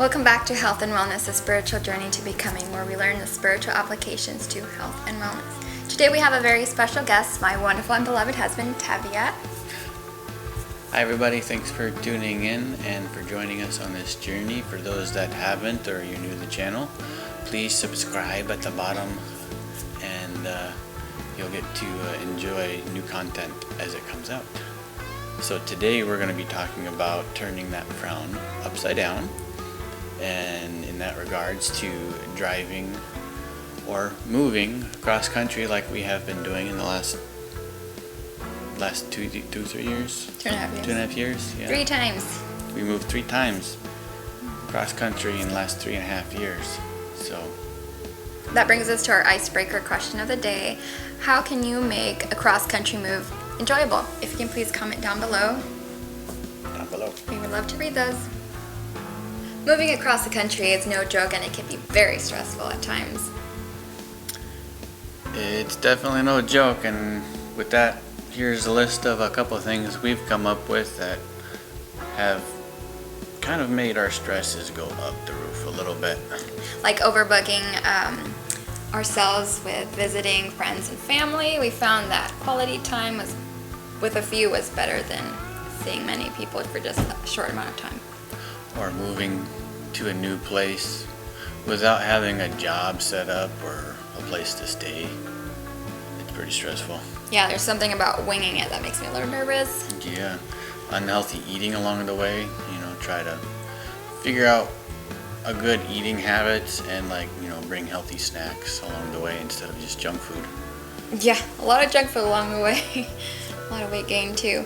Welcome back to Health and Wellness, a spiritual journey to becoming, where we learn the spiritual applications to health and wellness. Today we have a very special guest, my wonderful and beloved husband, Tavia. Hi everybody, thanks for tuning in and for joining us on this journey. For those that haven't or you're new to the channel, please subscribe at the bottom and you'll get to enjoy new content as it comes out. So today we're going to be talking about turning that frown upside down, and in that regards to driving or moving across country like we have been doing in the last 3 years? 2.5 years. 2.5 years, yeah. 3 times. We moved 3 times cross country in the last 3.5 years. So that brings us to our icebreaker question of the day. How can you make a cross-country move enjoyable? If you can please comment down below. We would love to read those. Moving across the country is no joke, and it can be very stressful at times. It's definitely no joke, and with that, here's a list of a couple of things we've come up with that have kind of made our stresses go up the roof a little bit. Like overbooking ourselves with visiting friends and family. We found that quality time with a few was better than seeing many people for just a short amount of time. Or moving to a new place without having a job set up or a place to stay. It's pretty stressful. Yeah, there's something about winging it that makes me a little nervous. Yeah, unhealthy eating along the way. Try to figure out a good eating habits and bring healthy snacks along the way instead of just junk food. Yeah, a lot of junk food along the way. A lot of weight gain too.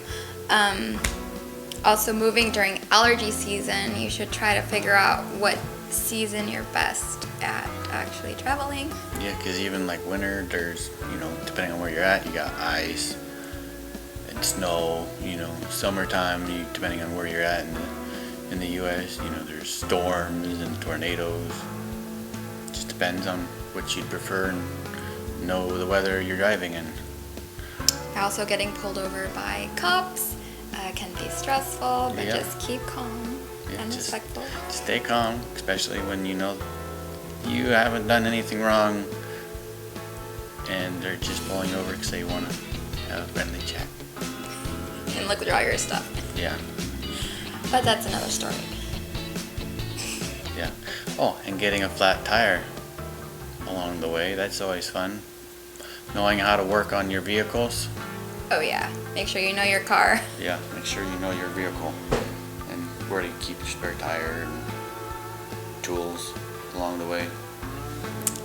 Also, moving during allergy season, you should try to figure out what season you're best at actually traveling. Yeah, because even like winter, there's, depending on where you're at, you got ice and snow. Summertime, depending on where you're at in the U.S., there's storms and tornadoes. Just depends on what you'd prefer and know the weather you're driving in. Also, getting pulled over by cops can be stressful, but just keep calm and respectful. Stay calm, especially when you you haven't done anything wrong and they're just pulling over because they want to have a friendly chat. And look through all your stuff. Yeah. But that's another story. Yeah. Oh, and getting a flat tire along the way, that's always fun. Knowing how to work on your vehicles. Oh yeah, make sure you know your car. Yeah, make sure you know your vehicle and where to keep your spare tire and tools along the way.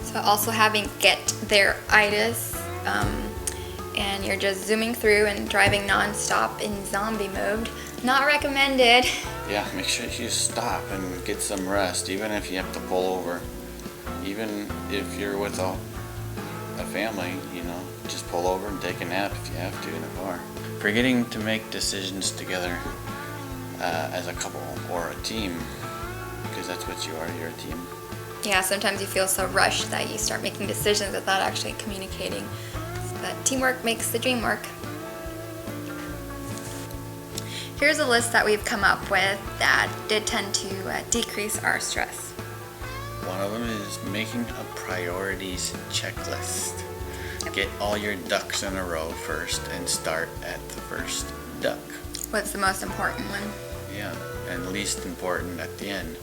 So also having get there-itis, and you're just zooming through and driving non-stop in zombie mode, not recommended. Yeah, make sure you stop and get some rest, even if you have to pull over. Even if you're with a family, just pull over and take a nap if you have to in a car. Forgetting to make decisions together as a couple or a team, because that's what you are, you're a team. Yeah, sometimes you feel so rushed that you start making decisions without actually communicating. But teamwork makes the dream work. Here's a list that we've come up with that did tend to decrease our stress. One of them is making a priorities checklist. Get all your ducks in a row first and start at the first duck. What's the most important one? Yeah, and least important at the end.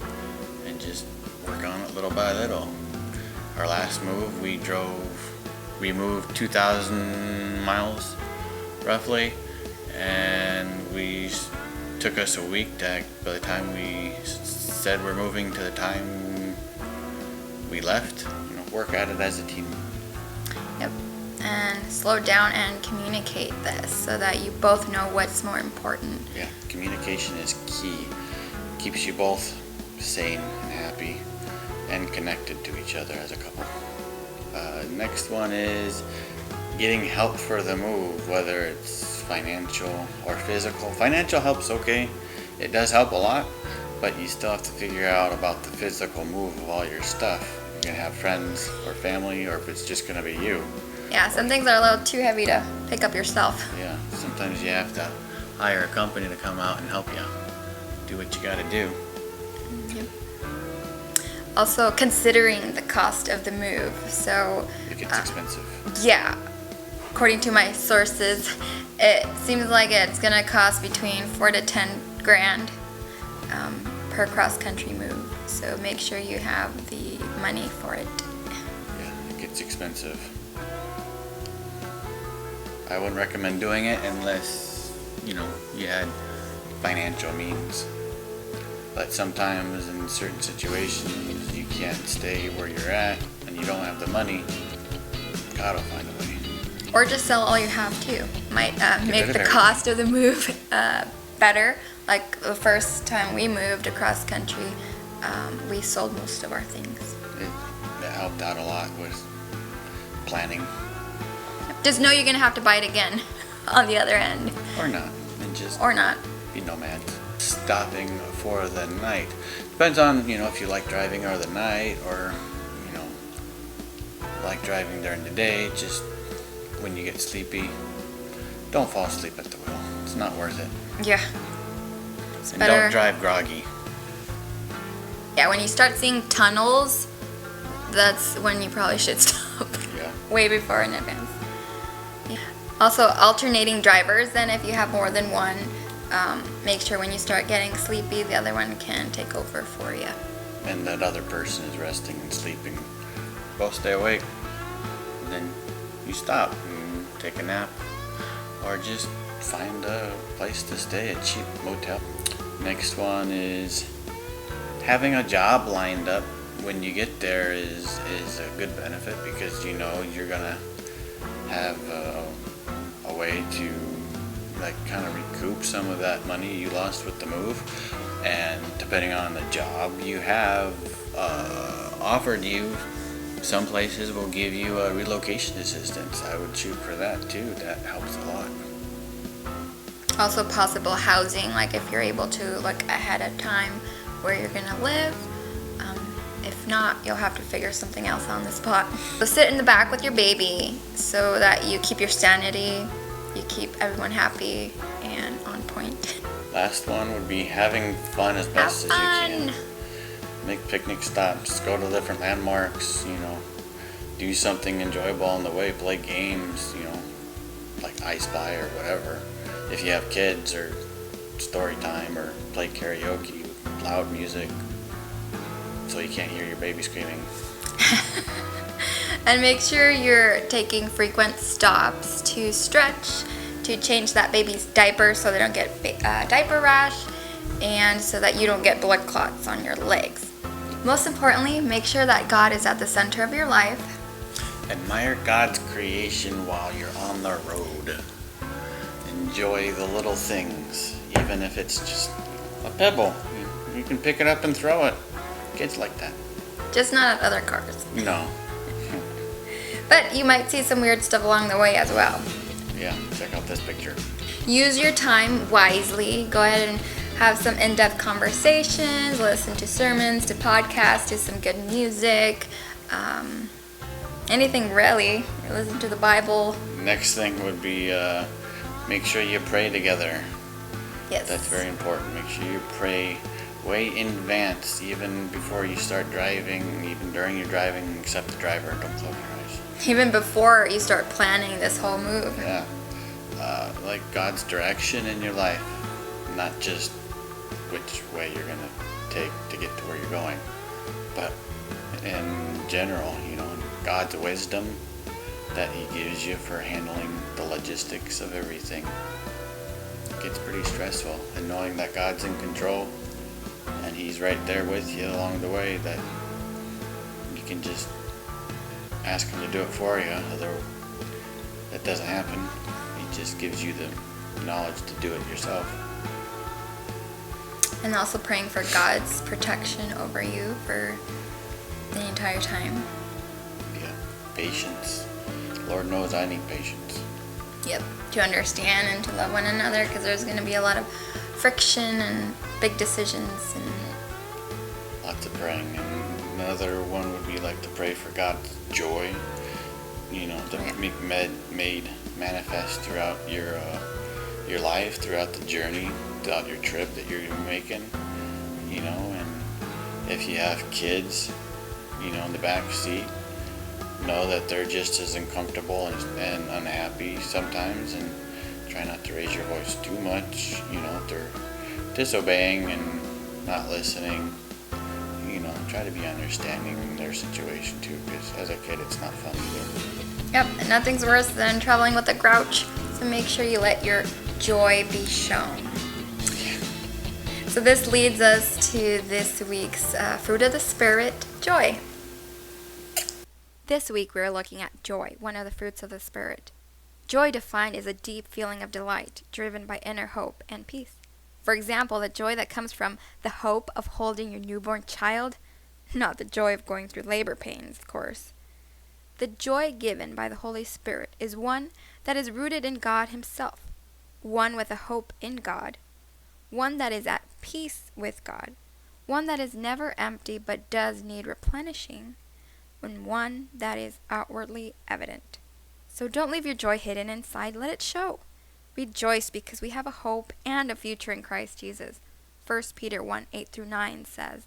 And just work on it little by little. Our last move, we moved 2,000 miles roughly, and we took us a week by the time we said we're moving to the time we left. Work at it as a team. Yep. And slow down and communicate this so that you both know what's more important. Yeah, communication is key. Keeps you both sane and happy and connected to each other as a couple. Next one is getting help for the move, whether it's financial or physical. Financial help's okay. It does help a lot, but you still have to figure out about the physical move of all your stuff. You're going to have friends or family, or if it's just going to be you. Yeah, some things are a little too heavy to pick up yourself. Yeah, sometimes you have to hire a company to come out and help you do what you got to do. Yep. Also considering the cost of the move. So It gets expensive. yeah, according to my sources, it seems like it's gonna cost between 4 to 10 grand per cross-country move. So make sure you have the money for it. Yeah, it gets expensive. I wouldn't recommend doing it unless, you had financial means. But sometimes in certain situations you can't stay where you're at and you don't have the money. God will find a way. Or just sell all you have too. Might make rid of the everything. cost of the move better. Like the first time we moved across country, we sold most of our things. It helped out a lot with planning. Just know you're gonna have to buy it again on the other end. Or not. And just Or not. be nomads. Stopping for the night. Depends on, if you like driving or the night or, like driving during the day. Just when you get sleepy, don't fall asleep at the wheel. It's not worth it. Yeah. And better- don't drive groggy. Yeah, when you start seeing tunnels, that's when you probably should stop. Yeah. Way before in advance. Yeah. Also, alternating drivers, then if you have more than one, make sure when you start getting sleepy, the other one can take over for you. And that other person is resting and sleeping. Both stay awake. And then you stop and take a nap. Or just find a place to stay, a cheap motel. Next one is having a job lined up when you get there is a good benefit because you're gonna have a way to kind of recoup some of that money you lost with the move. And depending on the job you have offered you, some places will give you a relocation assistance. I would shoot for that too. That helps a lot. Also possible housing, like if you're able to look ahead of time where you're gonna live. If not, you'll have to figure something else on the spot. So sit in the back with your baby so that you keep your sanity, you keep everyone happy and on point. Last one would be having fun as best as you can. Make picnic stops, go to different landmarks, do something enjoyable on the way, play games, like I Spy or whatever. If you have kids, or story time, or play karaoke with loud music so you can't hear your baby screaming. And make sure you're taking frequent stops to stretch, to change that baby's diaper so they don't get diaper rash, and so that you don't get blood clots on your legs. Most importantly, make sure that God is at the center of your life. Admire God's creation while you're on the road. Enjoy the little things, even if it's just a pebble. You can pick it up and throw it. Kids like that. Just not at other cars. No. But you might see some weird stuff along the way as well. Yeah, check out this picture. Use your time wisely. Go ahead and have some in-depth conversations, listen to sermons, to podcasts, to some good music, anything really. Listen to the Bible. Next thing would be make sure you pray together. Yes. That's very important. Make sure you pray way in advance, even before you start driving, even during your driving, except the driver. Don't close your eyes. Even before you start planning this whole move. Yeah. Like God's direction in your life, not just which way you're going to take to get to where you're going, but in general, God's wisdom that He gives you for handling the logistics of everything. It gets pretty stressful, and knowing that God's in control and He's right there with you along the way, that you can just ask Him to do it for you. Otherwise, that doesn't happen. He just gives you the knowledge to do it yourself. And also praying for God's protection over you for the entire time. Yeah, patience. Lord knows I need patience. Yep, to understand and to love one another, because there's going to be a lot of friction and big decisions and Lots of praying. And another one would be to pray for God's joy, to be made manifest throughout your life, throughout the journey, throughout your trip that you're making, and if you have kids, in the back seat, know that they're just as uncomfortable and unhappy sometimes, and try not to raise your voice too much. If they're disobeying and not listening, try to be understanding in their situation too, because as a kid it's not fun either. Yep, and nothing's worse than traveling with a grouch, so make sure you let your joy be shown. So this leads us to this week's fruit of the Spirit, joy. This week we're looking at joy, one of the fruits of the Spirit. Joy defined is a deep feeling of delight, driven by inner hope and peace. For example, the joy that comes from the hope of holding your newborn child, not the joy of going through labor pains, of course. The joy given by the Holy Spirit is one that is rooted in God Himself, one with a hope in God, one that is at peace with God, one that is never empty but does need replenishing, and one that is outwardly evident. So don't leave your joy hidden inside, let it show. Rejoice because we have a hope and a future in Christ Jesus. 1 Peter 1:8-9 says,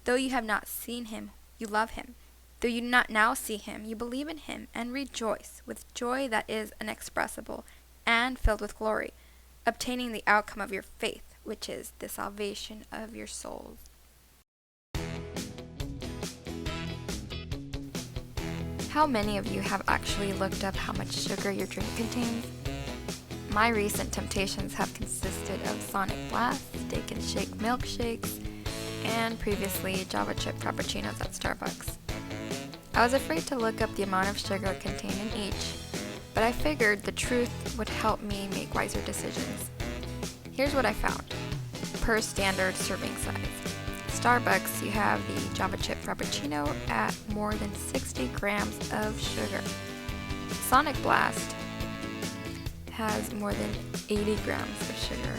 "Though you have not seen Him, you love Him. Though you do not now see Him, you believe in Him and rejoice with joy that is inexpressible and filled with glory, obtaining the outcome of your faith, which is the salvation of your souls." How many of you have actually looked up how much sugar your drink contains? My recent temptations have consisted of Sonic Blast, Steak and Shake milkshakes, and previously Java Chip Frappuccinos at Starbucks. I was afraid to look up the amount of sugar contained in each, but I figured the truth would help me make wiser decisions. Here's what I found. Per standard serving size. Starbucks, you have the Java Chip Frappuccino at more than 60 grams of sugar. Sonic Blast has more than 80 grams of sugar,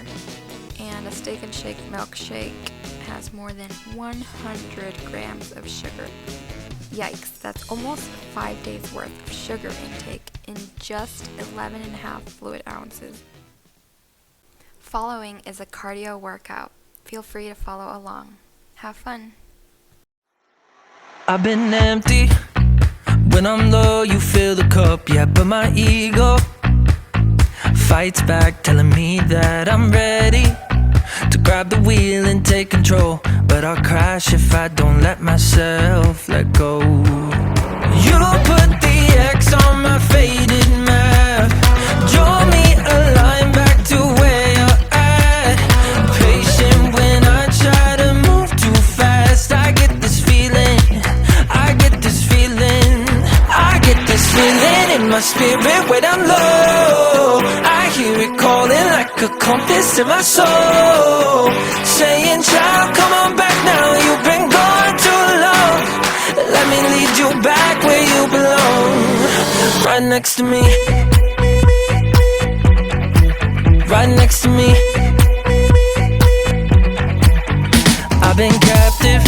and a Steak and Shake milkshake has more than 100 grams of sugar. Yikes, that's almost 5 days worth of sugar intake in just 11.5 fluid ounces. Following is a cardio workout. Feel free to follow along. Have fun. I've been empty. When I'm low, you fill the cup, yeah, but my ego fights back, telling me that I'm ready to grab the wheel and take control. But I'll crash if I don't let myself let go. You put the X on my faded map, draw me a line back to where you're at. Patient when I try to move too fast. I get this feeling, I get this feeling, I get this feeling in my spirit when I'm low. I hear it calling like a compass in my soul, saying, child, come on back now, you've been gone too long. Let me lead you back where you belong. Right next to me, right next to me. I've been captive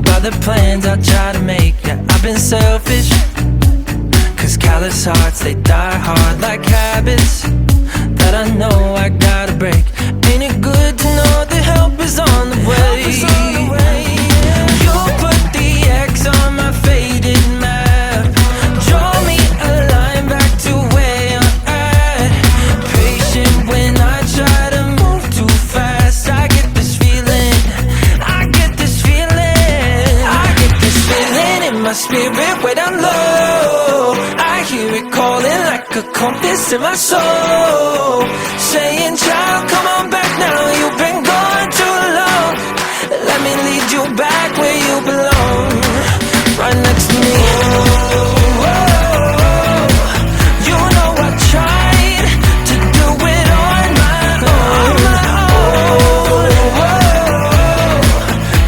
by the plans I try to make. Yeah, I've been selfish, cause callous hearts, they die hard like habits that I know I gotta break. Ain't it good to know the help is on the way? You put the X on my faded map, draw me a line back to where you're at. Patient when I try to move too fast. I get this feeling, I get this feeling, I get this feeling in my spirit when I'm low. I hear it calling like a compass in my soul, saying, child, come on back now, you've been gone too long. Let me lead you back where you belong. Right next to me. You know I tried to do it on my own.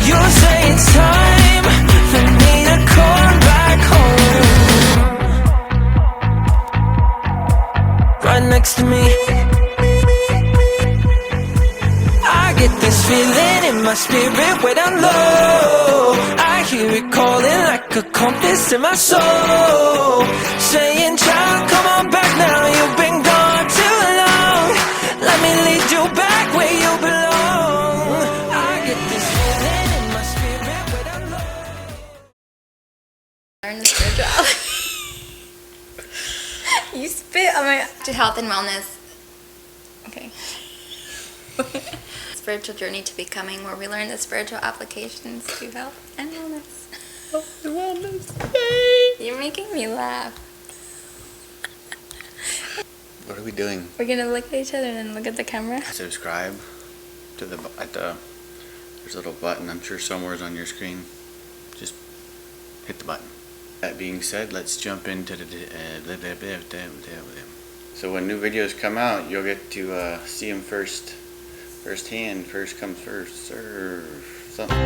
You say it's time for me to come back home. Right next to me. I get this feeling in my spirit when I'm low. I hear it calling like a compass in my soul, saying, child, come on back now, you've been gone too long. Let me lead you back where you belong. I get this feeling in my spirit when I'm low. Learn the spiritual. You spit on my to health and wellness. Okay. Spiritual journey to becoming, where we learn the spiritual applications to health and wellness. Health and wellness. Yay! You're making me laugh. What are we doing? We're gonna look at each other and then look at the camera. Subscribe to there's a little button, I'm sure somewhere's on your screen. Just hit the button. That being said, let's jump into the so when new videos come out, you'll get to see them firsthand. First comes first serve. Something.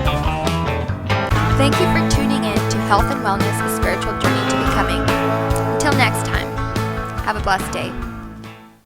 Thank you for tuning in to Health and Wellness, a spiritual journey to becoming. Until next time, have a blessed day.